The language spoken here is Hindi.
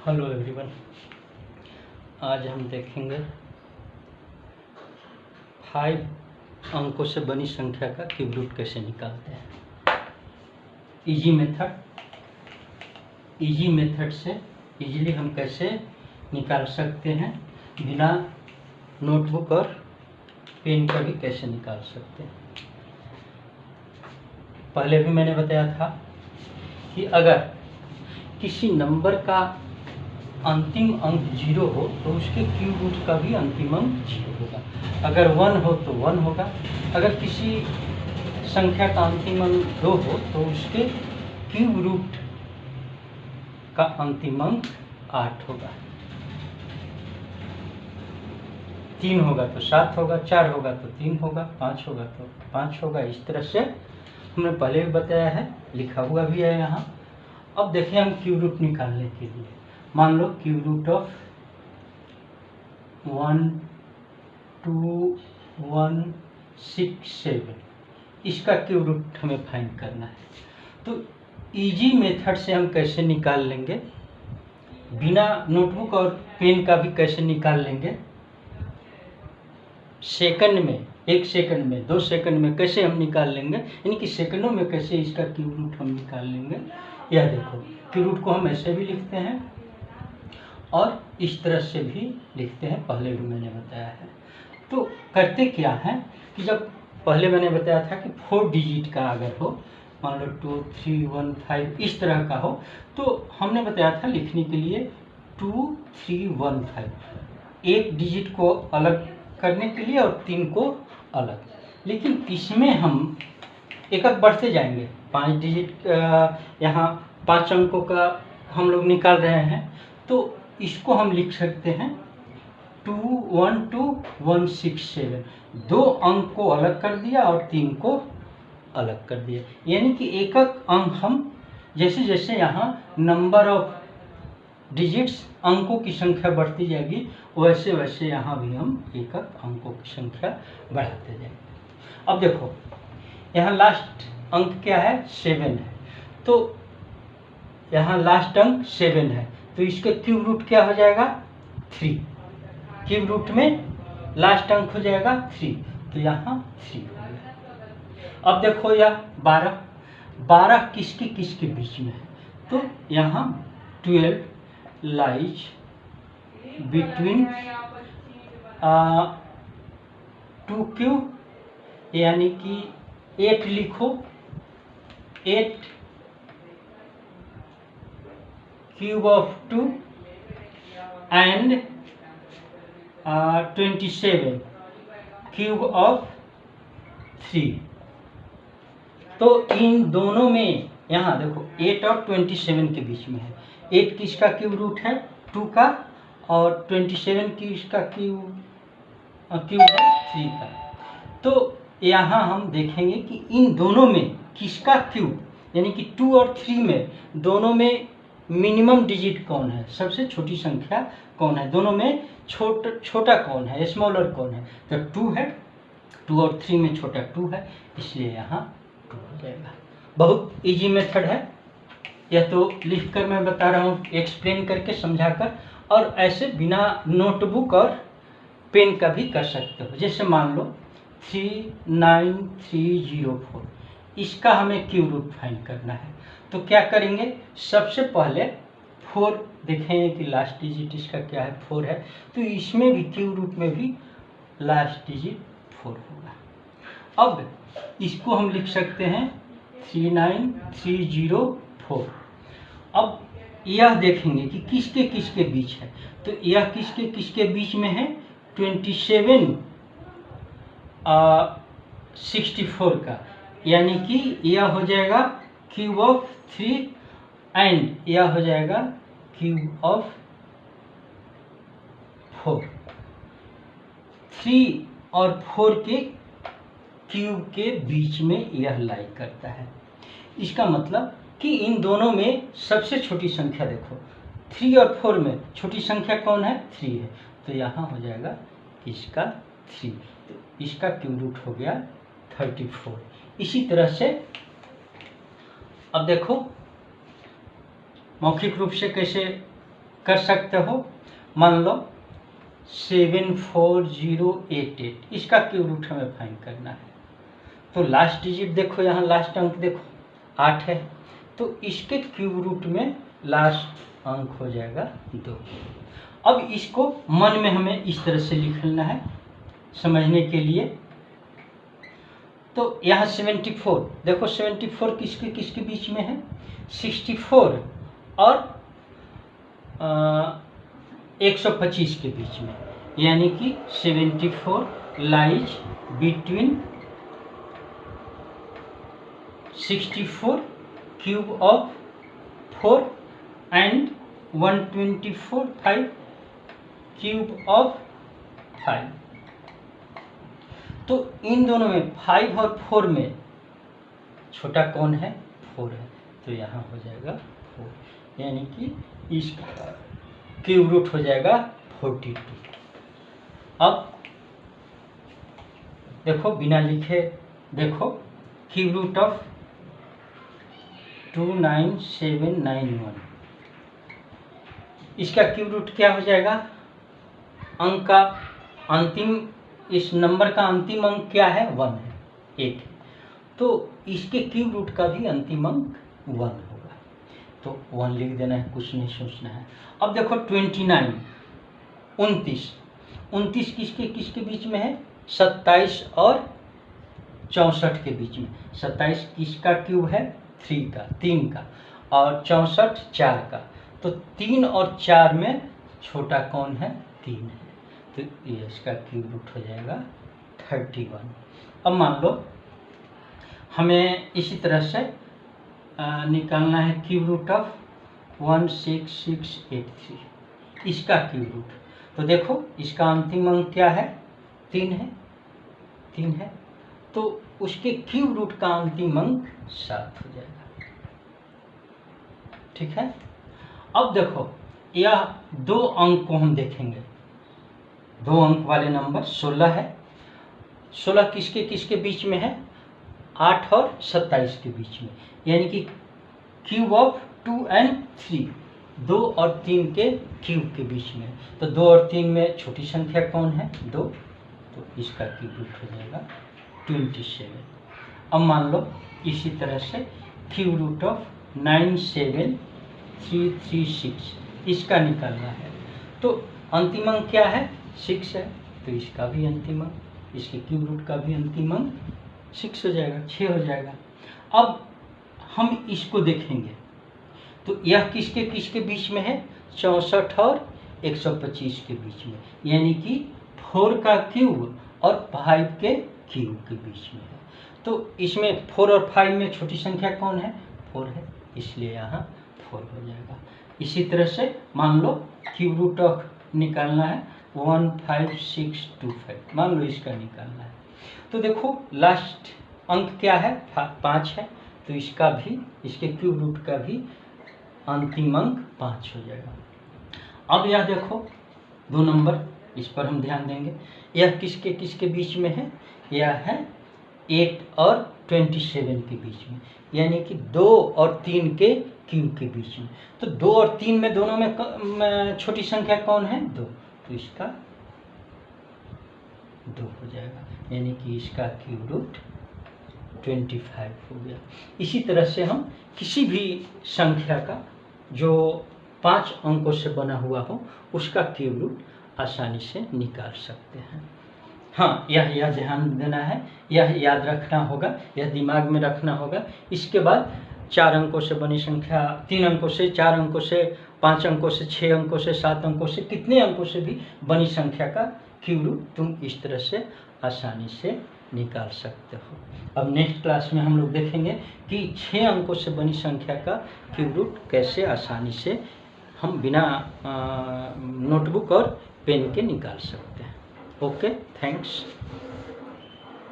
हेलो एवरीवन, आज हम देखेंगे 5 अंकों से बनी संख्या का क्यूब रूट कैसे निकालते हैं। इजी मेथड से इजीली हम कैसे निकाल सकते हैं, बिना नोटबुक और पेन का भी कैसे निकाल सकते हैं। पहले भी मैंने बताया था कि अगर किसी नंबर का अंतिम अंक 0 हो तो उसके क्यूब रूट का भी अंतिम अंक 0 होगा। अगर 1 हो तो 1 होगा। अगर किसी संख्या का अंतिम अंक 2 हो तो उसके क्यूब रूट का अंतिम अंक 8 होगा। 3 होगा तो 7 होगा, 4 होगा तो 3 होगा, 5 होगा तो 5 होगा। इस तरह से हमने पहले भी बताया है, लिखा हुआ भी है यहाँ। अब देखें हम क्यूब रूट निकालने के लिए, मान लो क्यूब रूट ऑफ 1 2 1 6 7, इसका क्यूब रूट हमें फाइंड करना है। तो इजी मेथड से हम कैसे निकाल लेंगे, बिना नोटबुक और पेन का भी कैसे निकाल लेंगे, सेकंड में, 1 सेकंड में, 2 सेकंड में कैसे हम निकाल लेंगे, यानी कि सेकंडों में कैसे इसका क्यूब रूट हम निकाल लेंगे। यह देखो, क्यूब रूट को हम ऐसे भी लिखते हैं और इस तरह से भी लिखते हैं, पहले भी मैंने बताया है। तो करते क्या है कि जब पहले मैंने बताया था कि 4 डिजिट का अगर हो, मान लो 2 3 1 5 इस तरह का हो, तो हमने बताया था लिखने के लिए 2 3 1 5, एक डिजिट को अलग करने के लिए और 3 को अलग। लेकिन इसमें हम एक एक बढ़ते जाएंगे, 5 डिजिट, यहाँ 5 अंकों का हम लोग निकाल रहे हैं, तो इसको हम लिख सकते हैं 2 1 2 1 6 7, 2 अंक को अलग कर दिया और 3 को अलग कर दिया। यानी कि एक एक अंक हम जैसे जैसे यहाँ नंबर ऑफ डिजिट्स, अंकों की संख्या बढ़ती जाएगी, वैसे वैसे यहाँ भी हम एक एक अंकों की संख्या बढ़ाते जाएंगे। अब देखो, यहाँ लास्ट अंक क्या है, 7 है, तो यहाँ लास्ट अंक 7 है, तो इसके क्यूब रूट क्या हो जाएगा, 3। क्यूब रूट में लास्ट अंक हो जाएगा 3, तो यहाँ 3 हो गया। अब देखो यह 12 किसके किसके बीच में है, तो यहाँ 12 लाइज बिटवीन 2 क्यूब, यानी कि 8 लिखो, 8 cube of 2 and 27 cube of 3। तो इन दोनों में यहाँ देखो 8 और 27 के बीच में है। 8 किसका क्यूब रूट है, 2 का, और 27 किसका क्यूब है, 3 का। तो यहाँ हम देखेंगे कि इन दोनों में किसका क्यूब, यानी कि 2 और 3 में दोनों में मिनिमम डिजिट कौन है, सबसे छोटी संख्या कौन है, दोनों में छोटा कौन है, स्मॉलर कौन है, तो 2 है। 2 और 3 में छोटा 2 है, इसलिए यहाँ 2 हो जाएगा। बहुत इजी मेथड है यह, तो लिख कर मैं बता रहा हूँ, एक्सप्लेन करके समझाकर, और ऐसे बिना नोटबुक और पेन का भी कर सकते हो। जैसे मान लो 39304, इसका हमें क्यूब रूट फाइंड करना है, तो क्या करेंगे, सबसे पहले 4 देखेंगे कि लास्ट डिजिट इसका क्या है, 4 है, तो इसमें भी क्यूब रूट में भी लास्ट डिजिट 4 होगा। अब इसको हम लिख सकते हैं 39304। अब यह देखेंगे कि किसके किसके बीच है, तो यह किसके किसके बीच में है, 27 64 का, यानी कि यह हो जाएगा क्यूब ऑफ 3 एंड यह हो जाएगा क्यूब ऑफ 4। 3 और 4 के क्यूब के बीच में यह लाई करता है। इसका मतलब कि इन दोनों में सबसे छोटी संख्या देखो, 3 और 4 में छोटी संख्या कौन है, 3 है, तो यहाँ हो जाएगा इसका 3, तो इसका क्यूब रूट हो गया 34। इसी तरह से अब देखो मौखिक रूप से कैसे कर सकते हो। मान लो 74088, इसका क्यूब रूट हमें फाइंड करना है। तो लास्ट डिजिट देखो, यहाँ लास्ट अंक देखो 8 है, तो इसके क्यूब रूट में लास्ट अंक हो जाएगा 2। अब इसको मन में हमें इस तरह से लिखना है समझने के लिए। तो यहाँ 74 देखो, 74 किसके किसके बीच में है, 64 और 125 के बीच में, यानी कि 74 lies between 64 cube of 4 and 124 5 cube of 5। तो इन दोनों में 5 और 4 में छोटा कौन है, 4 है, तो यहाँ हो जाएगा 4, यानी कि इसका क्यूब रूट हो जाएगा 42। अब देखो बिना लिखे देखो, क्यूब रूट ऑफ 29791, इसका क्यूब रूट क्या हो जाएगा, अंक का अंतिम, इस नंबर का अंतिम अंक क्या है, 1 है, 1 है, तो इसके क्यूब रूट का भी अंतिम अंक 1 होगा, तो 1 लिख देना है, कुछ नहीं सोचना है। अब देखो 29 29 किसके किसके बीच में है, 27 और 64 के बीच में। 27 किसका क्यूब है, 3 का, और 64 4 का, तो 3 और 4 में छोटा कौन है, 3 है, तो ये इसका क्यूब रूट हो जाएगा 31। अब मान लो हमें इसी तरह से निकालना है क्यूब रूट ऑफ 16683, इसका क्यूब रूट। तो देखो इसका अंतिम अंक क्या है, 3 है, तो उसके क्यूब रूट का अंतिम अंक 7 हो जाएगा, ठीक है। अब देखो यह 2 अंक को हम देखेंगे, 2 अंक वाले नंबर 16 है, 16 किसके किसके बीच में है, 8 और 27 के बीच में, यानी कि क्यूब ऑफ 2 एंड 3, 2 और 3 के क्यूब के बीच में। तो 2 और 3 में छोटी संख्या कौन है, 2, तो इसका क्यूब रूट हो जाएगा 27। अब मान लो इसी तरह से क्यूब रूट ऑफ 97336, इसका निकालना है, तो अंतिम अंक क्या है, 6 है, तो इसका भी अंतिम अंक, इसके क्यूब रूट का भी अंतिम अंक 6 हो जाएगा, 6 हो जाएगा। अब हम इसको देखेंगे, तो यह किसके किसके बीच में है, 64 और 125 के बीच में, यानी कि 4 का क्यूब और 5 के क्यूब के बीच में है। तो इसमें 4 और 5 में छोटी संख्या कौन है, 4 है, इसलिए यहाँ 4 हो जाएगा। इसी तरह से मान लो क्यूब रूट ऑफ निकालना है 15625, मान लो इसका निकालना है, तो देखो लास्ट अंक क्या है, 5 है, तो इसका भी, इसके क्यूब रूट का भी अंतिम अंक 5 हो जाएगा। अब यह देखो 2 नंबर, इस पर हम ध्यान देंगे, यह किसके किसके बीच में है, यह है 8 और 27 के बीच में, यानी कि 2 और 3 के क्यूब के बीच में। तो 2 और 3 में दोनों में छोटी संख्या कौन है, 2, तो इसका 2 हो जाएगा, यानी कि इसका क्यूब रूट 25 हो गया। इसी तरह से हम किसी भी संख्या का जो 5 अंकों से बना हुआ हो उसका क्यूब रूट आसानी से निकाल सकते हैं। हाँ, यह ध्यान देना है, यह याद रखना होगा, यह दिमाग में रखना होगा। इसके बाद 4 अंकों से बनी संख्या, 3 अंकों से, 4 अंकों से, 5 अंकों से, 6 अंकों से, 7 अंकों से, कितने अंकों से भी बनी संख्या का क्यूब रूट तुम इस तरह से आसानी से निकाल सकते हो। अब नेक्स्ट क्लास में हम लोग देखेंगे कि 6 अंकों से बनी संख्या का क्यूब रूट कैसे आसानी से हम बिना नोटबुक और पेन के निकाल सकते हैं। Okay, thanks.